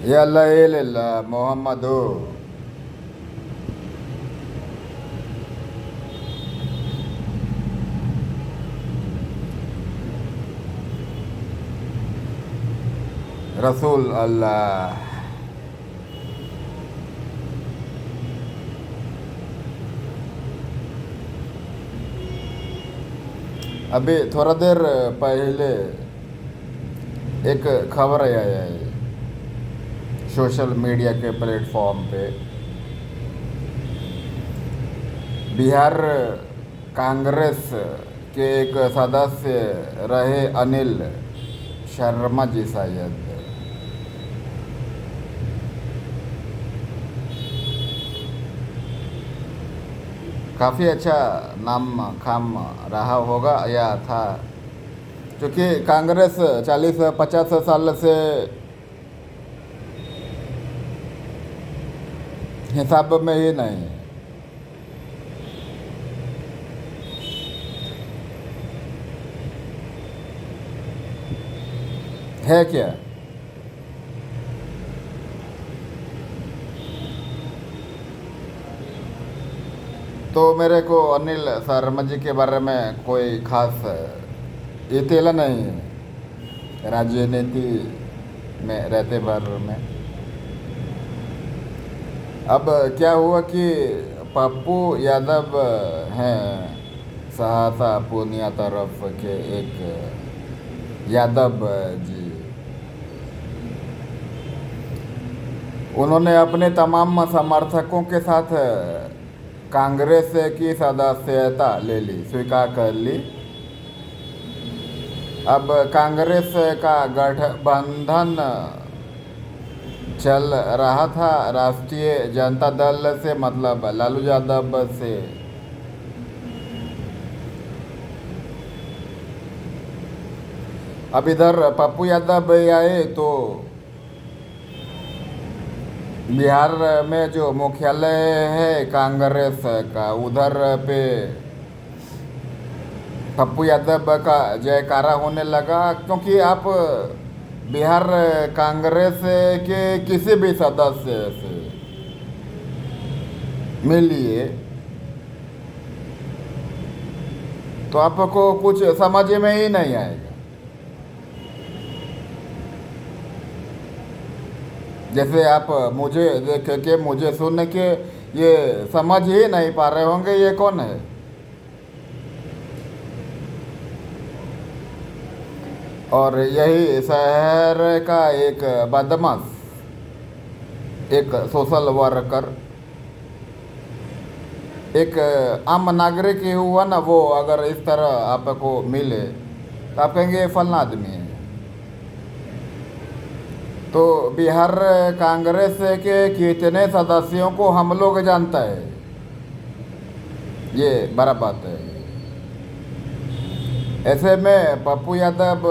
या अल्लाह मोहम्मदो रसूल अल्लाह। अभी थोड़ा देर पहले एक खबर आया है सोशल मीडिया के प्लेटफॉर्म पे। बिहार कांग्रेस के एक सदस्य रहे अनिल शर्मा जी शायद, काफ़ी अच्छा नाम खाम रहा होगा या था, क्योंकि कांग्रेस 40-50 साल से हिसाब में ही नहीं है क्या। तो मेरे को अनिल शर्मा जी के बारे में कोई खास इत्तेला नहीं है राजनीति में रहते बार में। अब क्या हुआ कि पप्पू यादव हैं सहसा पूर्णिया तरफ के एक यादव जी, उन्होंने अपने तमाम समर्थकों के साथ कांग्रेस की सदस्यता ले ली, स्वीकार कर ली। अब कांग्रेस का गठबंधन चल रहा था राष्ट्रीय जनता दल से, मतलब लालू यादव से। अब इधर पप्पू यादव आए तो बिहार में जो मुख्यालय है कांग्रेस का, उधर पे पप्पू यादव का जयकारा होने लगा, क्योंकि आप बिहार कांग्रेस के किसी भी सदस्य से मिलिए तो आपको कुछ समझ में ही नहीं आएगा। जैसे आप मुझे देख के, मुझे सुन के ये समझ ही नहीं पा रहे होंगे ये कौन है। और यही शहर का एक बदमाश, एक सोशल वर्कर, एक आम नागरिक ही हुआ ना, वो अगर इस तरह आपको मिले तो आप कहेंगे ये फलना आदमी है। तो बिहार कांग्रेस के कितने सदस्यों को हम लोग जानता है, ये बड़ा बात है। ऐसे में पप्पू यादव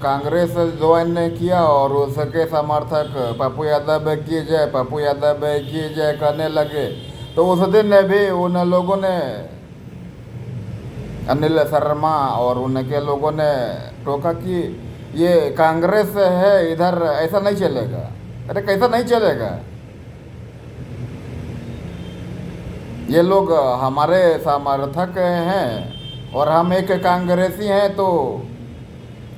कांग्रेस ज्वाइन किया और उसके समर्थक पप्पू यादव की जय, पप्पू यादव की जय करने लगे। तो उस दिन भी उन लोगों ने, अनिल शर्मा और उनके लोगों ने टोका कि ये कांग्रेस है, इधर ऐसा नहीं चलेगा। अरे कैसा नहीं चलेगा, ये लोग हमारे समर्थक हैं और हम एक कांग्रेसी हैं, तो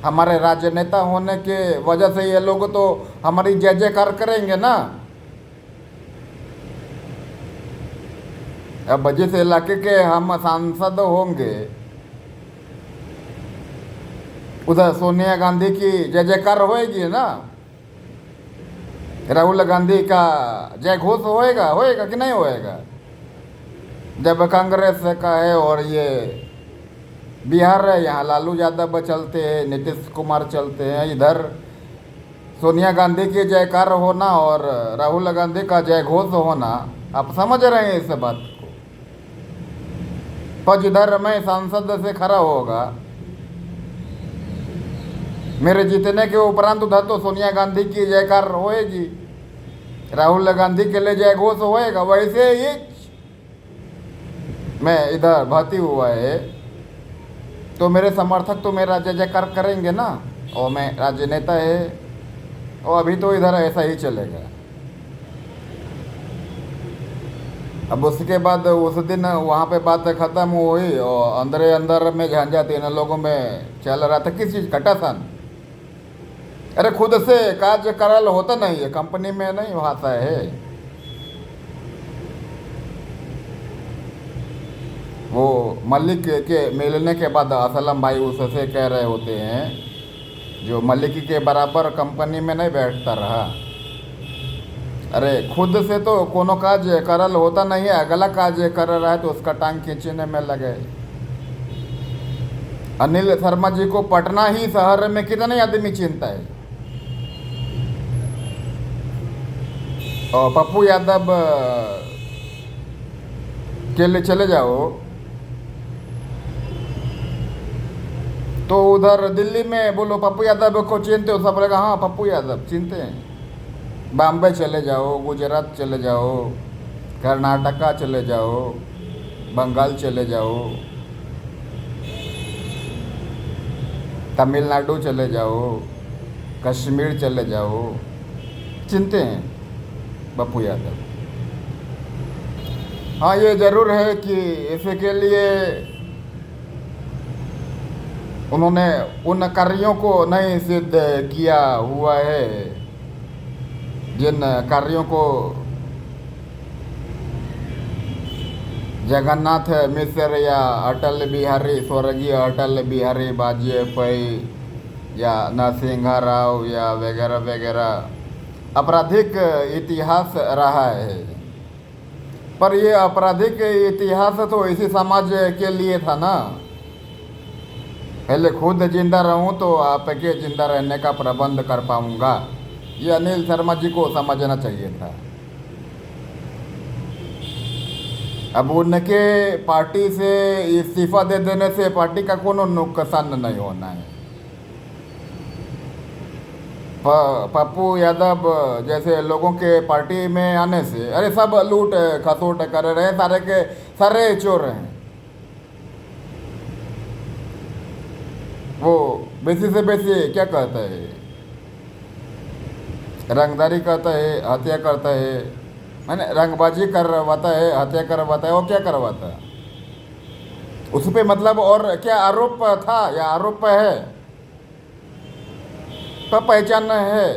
हमारे राजनेता होने के वजह से ये लोग तो हमारी जय जयकार करेंगे ना। अब जिस इलाके के हम सांसद होंगे उधर सोनिया गांधी की जय जयकार होएगी ना, राहुल गांधी का जय घोष होएगा कि नहीं होएगा। जब कांग्रेस का है और ये बिहार है, यहाँ लालू यादव चलते हैं, नीतीश कुमार चलते हैं, इधर सोनिया गांधी की जयकार होना और राहुल गांधी का जय घोष होना, आप समझ रहे हैं इस बात को। पर जिधर मैं सांसद से खड़ा होगा, मेरे जीतने के उपरांत उधर तो सोनिया गांधी की जयकार होएगी, राहुल गांधी के लिए जय घोष होएगा। वैसे ही मैं इधर भर्ती हुआ है तो मेरे समर्थक तो मेरा जय जयकार करेंगे ना, और मैं राजनेता है और अभी तो इधर ऐसा ही चलेगा। अब उसके बाद उस दिन वहाँ पे बात ख़त्म हुई और अंदर अंदर में झंझट इन लोगों में चल रहा था। किस चीज़ कटासन? अरे खुद से कार्य करल होता नहीं है, कंपनी में नहीं होता है। वो मलिक के मिलने के बाद असलम भाई उससे कह रहे होते हैं जो मलिक के बराबर कंपनी में नहीं बैठता रहा। अरे खुद से तो कोनो काज करल होता नहीं है, अगला काज कर रहा है तो उसका टांग खींचने में लगे। अनिल शर्मा जी को पटना ही शहर में कितने आदमी चिंता है। और पप्पू यादव के लिए चले जाओ तो उधर दिल्ली में बोलो पप्पू यादव को चिनते हो, सब बोलेगा हाँ पप्पू यादव चिनते हैं। बॉम्बे चले जाओ, गुजरात चले जाओ, कर्नाटका चले जाओ, बंगाल चले जाओ, तमिलनाडु चले जाओ, कश्मीर चले जाओ, चिनते हैं पप्पू यादव। हाँ ये ज़रूर है कि इसके लिए उन्होंने उन कार्यों को नहीं सिद्ध किया हुआ है जिन कार्यों को जगन्नाथ मिश्र या अटल बिहारी स्वर्गीय अटल बिहारी वाजपेयी या नरसिंह राव या वगैरह वगैरह आपराधिक इतिहास रहा है। पर ये आपराधिक इतिहास तो इसी समाज के लिए था ना। पहले खुद जिंदा रहूं तो आपके जिंदा रहने का प्रबंध कर पाऊंगा, ये अनिल शर्मा जी को समझना चाहिए था। अब उनके पार्टी से इस्तीफा दे देने से पार्टी का कोनो नुकसान नहीं होना है। पप्पू यादव जैसे लोगों के पार्टी में आने से अरे सब लूट खसोट कर रहे, सारे के सारे चोर हैं। वो बेसी से बेसी क्या कहता है, रंगदारी करता है, हत्या करता है, मैंने रंगबाजी करवाता है, हत्या करवाता है। वो क्या करवाता है उस पे मतलब और क्या आरोप था या आरोप है तो पहचान है।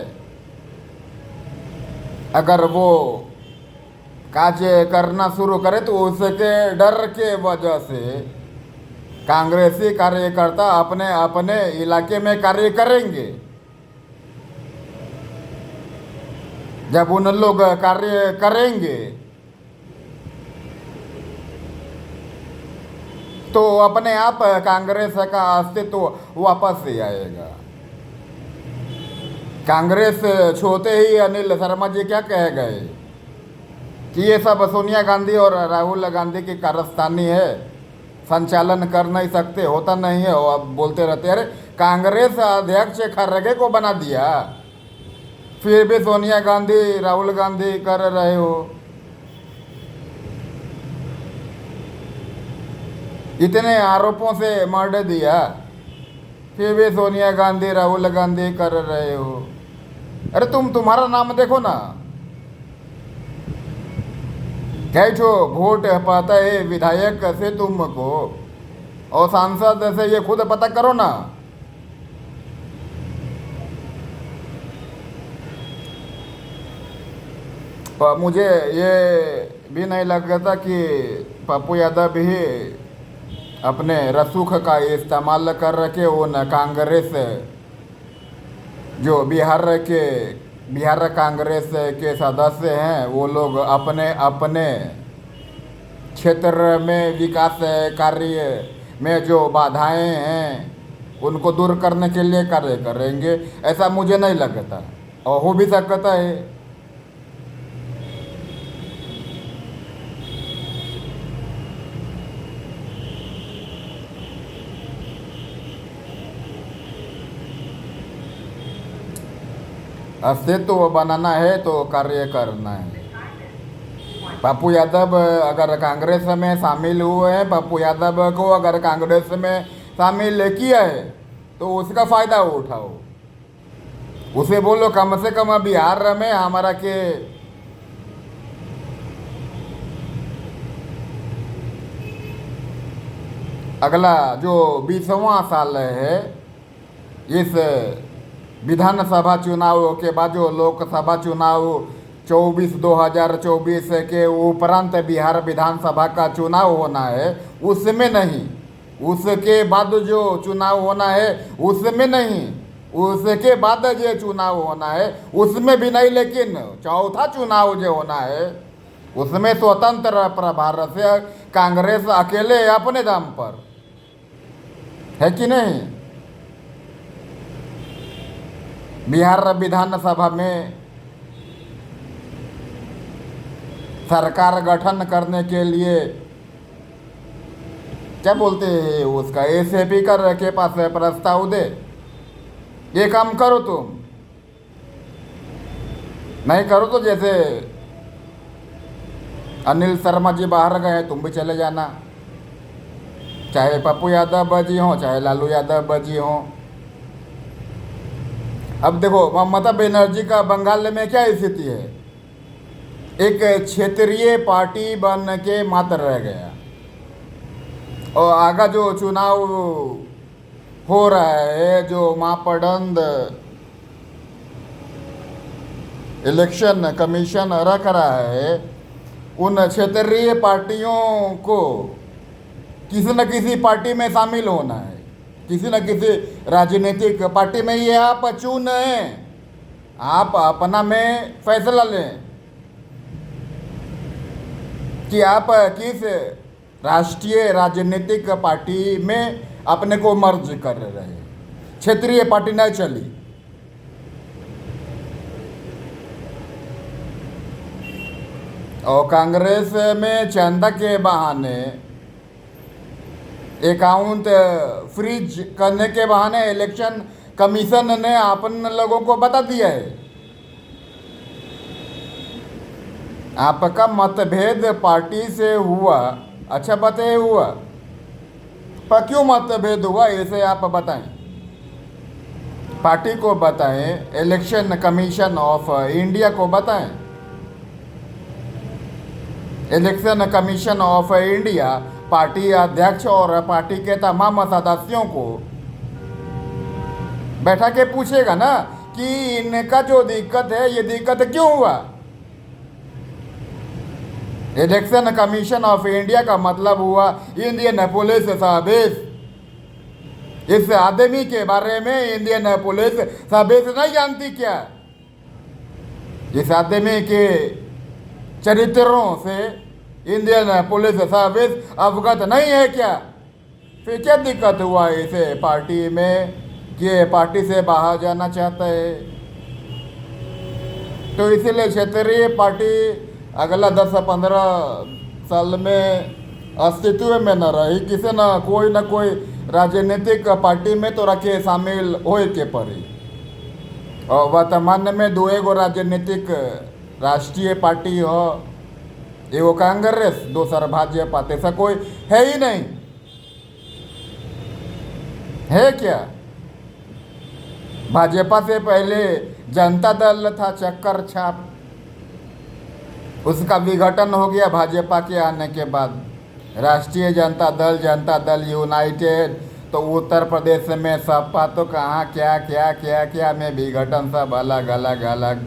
अगर वो कार्य करना शुरू करे तो उसके डर के वजह से कांग्रेसी कार्यकर्ता अपने अपने इलाके में कार्य करेंगे। जब उन लोग कार्य करेंगे तो अपने आप कांग्रेस का अस्तित्व वापस ही आएगा। कांग्रेस छोड़ते ही अनिल शर्मा जी क्या कह गए कि ये सब सोनिया गांधी और राहुल गांधी की कारस्तानी है, संचालन कर नहीं सकते, होता नहीं है। और अब बोलते रहते अरे कांग्रेस अध्यक्ष खरगे को बना दिया, फिर भी सोनिया गांधी राहुल गांधी कर रहे हो। इतने आरोपों से मर दिया, फिर भी सोनिया गांधी राहुल गांधी कर रहे हो। अरे तुम्हारा नाम देखो ना, क्या जो वोट पाता है विधायक से तुमको और सांसद से, ये खुद पता करो ना। तो मुझे ये भी नहीं लगता कि पप्पू यादव ही अपने रसूख का इस्तेमाल कर रखे उन कांग्रेस जो बिहार कांग्रेस के सदस्य हैं वो लोग अपने अपने क्षेत्र में विकास कार्य में जो बाधाएं हैं उनको दूर करने के लिए कार्य करेंगे, ऐसा मुझे नहीं लगता। और हो भी सकता है। अस्तित्व बनाना है तो कार्य करना है। पप्पू यादव अगर कांग्रेस में शामिल हुए हैं, पप्पू यादव को अगर कांग्रेस में शामिल किया है तो उसका फ़ायदा उठाओ। उसे बोलो कम से कम बिहार में हमारा के अगला जो 20वां साल है इस विधानसभा चुनाव के बाद जो लोकसभा चुनाव 2024 के उपरांत बिहार विधानसभा का चुनाव होना है, उसमें नहीं, उसके बाद जो चुनाव होना है उसमें नहीं, उसके बाद जो चुनाव होना है उसमें भी नहीं, लेकिन चौथा चुनाव जो होना है उसमें स्वतंत्र प्रभार से कांग्रेस अकेले अपने दम पर, है कि नहीं। बिहार विधानसभा में सरकार गठन करने के लिए क्या बोलते हैं उसका, एसएपी कर के पास प्रस्ताव दे, ये काम करो तुम, नहीं करो तो जैसे अनिल शर्मा जी बाहर गए तुम भी चले जाना, चाहे पप्पू यादव जी हों चाहे लालू यादव जी हों। अब देखो ममता बनर्जी का बंगाल में क्या स्थिति है, एक क्षेत्रीय पार्टी बन के मात्र रह गया, और आगे जो चुनाव हो रहा है, जो मापदंड इलेक्शन कमीशन रख रहा है, उन क्षेत्रीय पार्टियों को किसी न किसी पार्टी में शामिल होना है, किसी न किसी राजनीतिक पार्टी में ये आप चुनें, आप अपना में फैसला लें कि आप किस राष्ट्रीय राजनीतिक पार्टी में अपने को मर्ज कर रहे हैं। क्षेत्रीय पार्टी नहीं चली। और कांग्रेस में चंदा के बहाने, अकाउंट फ्रीज करने के बहाने इलेक्शन कमीशन ने अपन लोगों को बता दिया है, आपका मतभेद पार्टी से हुआ, अच्छा बताए हुआ, पर क्यों मतभेद हुआ इसे आप बताएं, पार्टी को बताएं, इलेक्शन कमीशन ऑफ इंडिया को बताएं। Election commission of India party अध्यक्ष और पार्टी के तमाम सदस्यों को बैठा के पूछेगा ना कि इनका जो दिक्कत है ये दिक्कत क्यों हुआ। इलेक्शन कमीशन ऑफ इंडिया का मतलब हुआ इंडियन पुलिस सर्विस। इस आदमी के बारे में इंडियन पुलिस सर्विस नहीं जानती क्या? इस आदमी के चरित्रों से इंडियन पुलिस सर्विस अवगत नहीं है क्या? फिर क्या दिक्कत हुआ इसे पार्टी में कि पार्टी से बाहर जाना चाहता है? तो इसीलिए क्षेत्रीय पार्टी अगला 10-15 साल में अस्तित्व में न रही, किसी न कोई राजनीतिक पार्टी में तो रखे शामिल होए के पड़ी। और वर्तमान में 2 राजनीतिक राष्ट्रीय पार्टी हो, एगो कांग्रेस, दूसरा भाजपा, ऐसा कोई है ही नहीं, है क्या? भाजपा से पहले जनता दल था, चक्कर छाप, उसका विघटन हो गया भाजपा के आने के बाद। राष्ट्रीय जनता दल यूनाइटेड, तो उत्तर प्रदेश में सपा तो कहाँ क्या क्या क्या क्या में विघटन, सब अलग अलग अलग।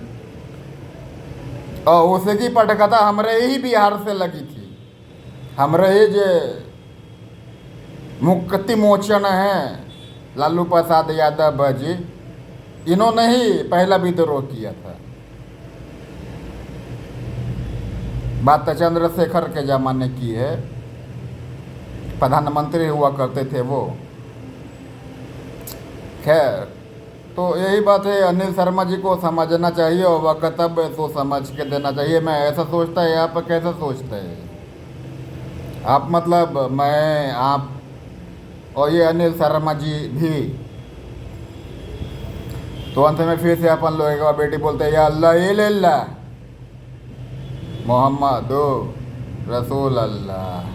और उसकी पटकथा हमारे ही बिहार से लगी थी। हमारे ही जो मुक्ति मोचन है लालू प्रसाद यादव जी, इन्होंने ही पहला विद्रोह किया था। बात चंद्रशेखर के ज़माने की है, प्रधानमंत्री हुआ करते थे वो। खैर, तो यही बात है, अनिल शर्मा जी को समझना चाहिए और वक्तव्य तो समझ के देना चाहिए। मैं ऐसा सोचता है, आप कैसा सोचते हैं? आप मतलब मैं, आप और ये अनिल शर्मा जी भी। तो अंत में फिर से अपन लोग एक बेटी बोलते हैं, या अल्लाह इल्लल्लाह मोहम्मद रसूल अल्लाह।